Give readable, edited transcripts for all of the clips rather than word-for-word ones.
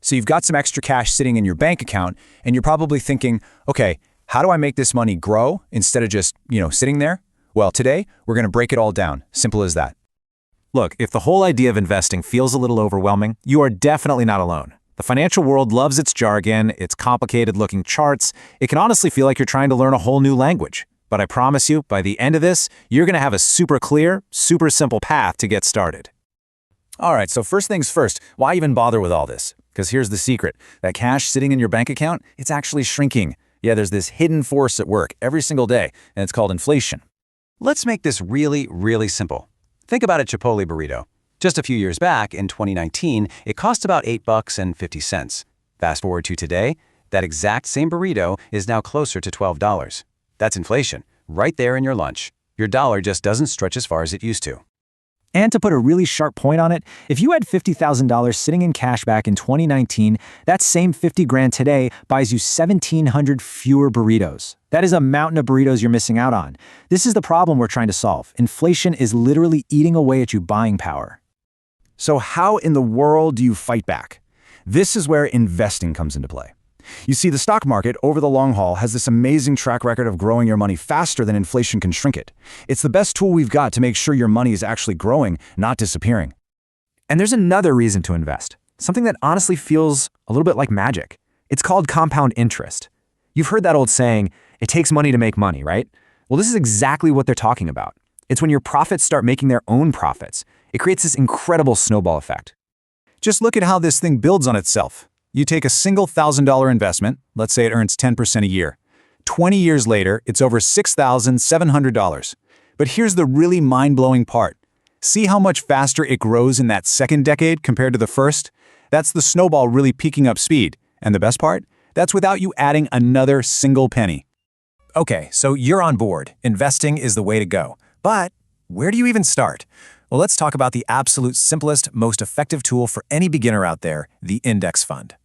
So you've got some extra cash sitting in your bank account, and you're probably thinking, okay, how do I make this money grow instead of just, sitting there? Well, today, we're going to break it all down. Simple as that. Look, if the whole idea of investing feels a little overwhelming, you are definitely not alone. The financial world loves its jargon, its complicated-looking charts. It can honestly feel like you're trying to learn a whole new language. But I promise you, by the end of this, you're going to have a super clear, super simple path to get started. All right, so first things first, why even bother with all this? Because here's the secret. That cash sitting in your bank account, it's actually shrinking. Yeah, there's this hidden force at work every single day, and it's called inflation. Let's make this really, really simple. Think about a Chipotle burrito. Just a few years back, in 2019, it cost about $8.50. Fast forward to today, that exact same burrito is now closer to $12. That's inflation, right there in your lunch. Your dollar just doesn't stretch as far as it used to. And to put a really sharp point on it, if you had $50,000 sitting in cash back in 2019, that same 50 grand today buys you 1,700 fewer burritos. That is a mountain of burritos you're missing out on. This is the problem we're trying to solve. Inflation is literally eating away at your buying power. So how in the world do you fight back? This is where investing comes into play. You see, the stock market, over the long haul, has this amazing track record of growing your money faster than inflation can shrink it. It's the best tool we've got to make sure your money is actually growing, not disappearing. And there's another reason to invest, something that honestly feels a little bit like magic. It's called compound interest. You've heard that old saying, it takes money to make money, right? Well, this is exactly what they're talking about. It's when your profits start making their own profits. It creates this incredible snowball effect. Just look at how this thing builds on itself. You take a single $1,000 investment, let's say it earns 10% a year. 20 years later, it's over $6,700. But here's the really mind-blowing part. See how much faster it grows in that second decade compared to the first? That's the snowball really peaking up speed. And the best part? That's without you adding another single penny. Okay, so you're on board. Investing is the way to go. But where do you even start? Well, let's talk about the absolute simplest, most effective tool for any beginner out there, the index fund.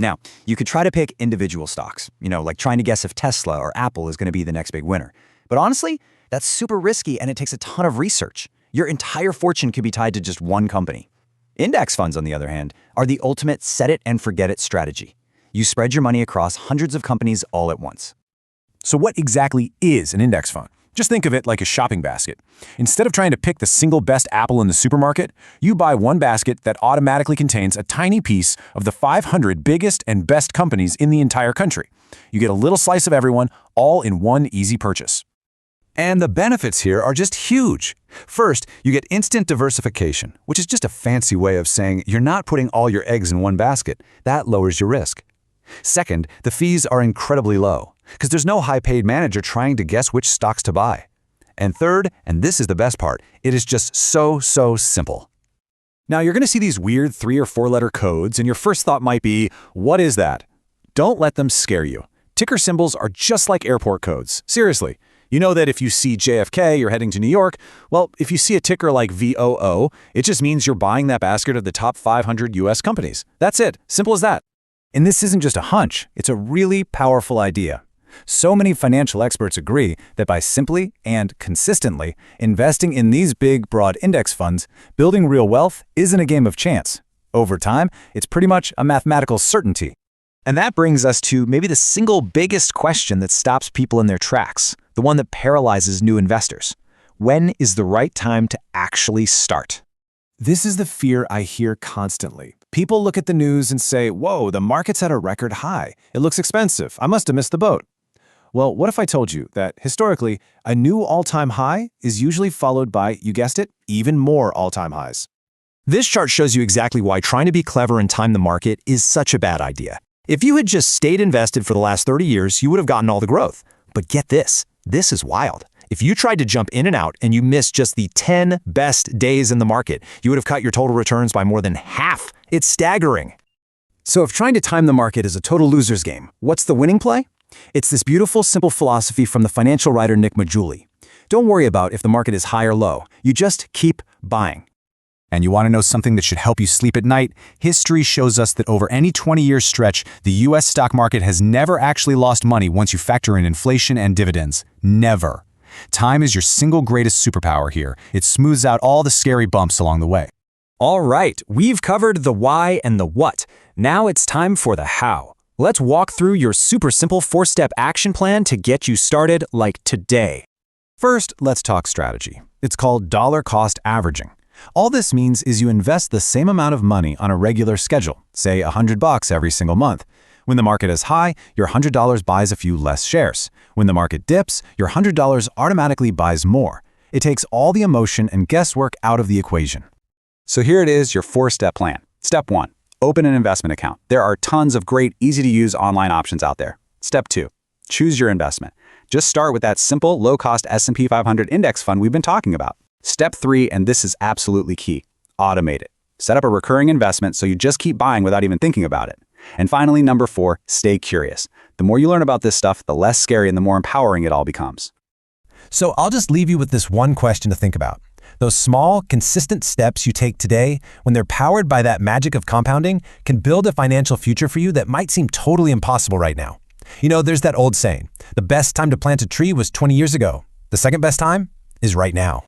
Now, you could try to pick individual stocks, like trying to guess if Tesla or Apple is going to be the next big winner. But honestly, that's super risky and it takes a ton of research. Your entire fortune could be tied to just one company. Index funds, on the other hand, are the ultimate set-it-and-forget-it strategy. You spread your money across hundreds of companies all at once. So what exactly is an index fund? Just think of it like a shopping basket. Instead of trying to pick the single best apple in the supermarket, you buy one basket that automatically contains a tiny piece of the 500 biggest and best companies in the entire country. You get a little slice of everyone, all in one easy purchase. And the benefits here are just huge. First, you get instant diversification, which is just a fancy way of saying you're not putting all your eggs in one basket. That lowers your risk. Second, the fees are incredibly low, because there's no high-paid manager trying to guess which stocks to buy. And third, and this is the best part, it is just so simple. Now, you're going to see these weird 3- or 4-letter codes, and your first thought might be, what is that? Don't let them scare you. Ticker symbols are just like airport codes. Seriously. You know that if you see JFK, you're heading to New York. Well, if you see a ticker like VOO, it just means you're buying that basket of the top 500 US companies. That's it. Simple as that. And this isn't just a hunch. It's a really powerful idea. So many financial experts agree that by simply and consistently investing in these big, broad index funds, building real wealth isn't a game of chance. Over time, it's pretty much a mathematical certainty. And that brings us to maybe the single biggest question that stops people in their tracks, the one that paralyzes new investors. When is the right time to actually start? This is the fear I hear constantly. People look at the news and say, whoa, the market's at a record high. It looks expensive. I must have missed the boat. Well, what if I told you that historically, a new all-time high is usually followed by, you guessed it, even more all-time highs? This chart shows you exactly why trying to be clever and time the market is such a bad idea. If you had just stayed invested for the last 30 years, you would have gotten all the growth. But get this is wild. If you tried to jump in and out and you missed just the 10 best days in the market, you would have cut your total returns by more than half. It's staggering. So if trying to time the market is a total loser's game, what's the winning play? It's this beautiful, simple philosophy from the financial writer Nick Maggiulli. Don't worry about if the market is high or low. You just keep buying. And you want to know something that should help you sleep at night? History shows us that over any 20-year stretch, the U.S. stock market has never actually lost money once you factor in inflation and dividends. Never. Time is your single greatest superpower here. It smooths out all the scary bumps along the way. All right, we've covered the why and the what. Now it's time for the how. Let's walk through your super simple 4-step action plan to get you started like today. First, let's talk strategy. It's called dollar cost averaging. All this means is you invest the same amount of money on a regular schedule, say $100 every single month. When the market is high, your $100 buys a few less shares. When the market dips, your $100 automatically buys more. It takes all the emotion and guesswork out of the equation. So here it is, your 4-step plan. Step 1, open an investment account. There are tons of great, easy-to-use online options out there. Step 2, choose your investment. Just start with that simple, low-cost S&P 500 index fund we've been talking about. Step 3, and this is absolutely key, automate it. Set up a recurring investment so you just keep buying without even thinking about it. And finally, number 4, stay curious. The more you learn about this stuff, the less scary and the more empowering it all becomes. So I'll just leave you with this one question to think about. Those small, consistent steps you take today, when they're powered by that magic of compounding, can build a financial future for you that might seem totally impossible right now. You know, there's that old saying, the best time to plant a tree was 20 years ago. The second best time is right now.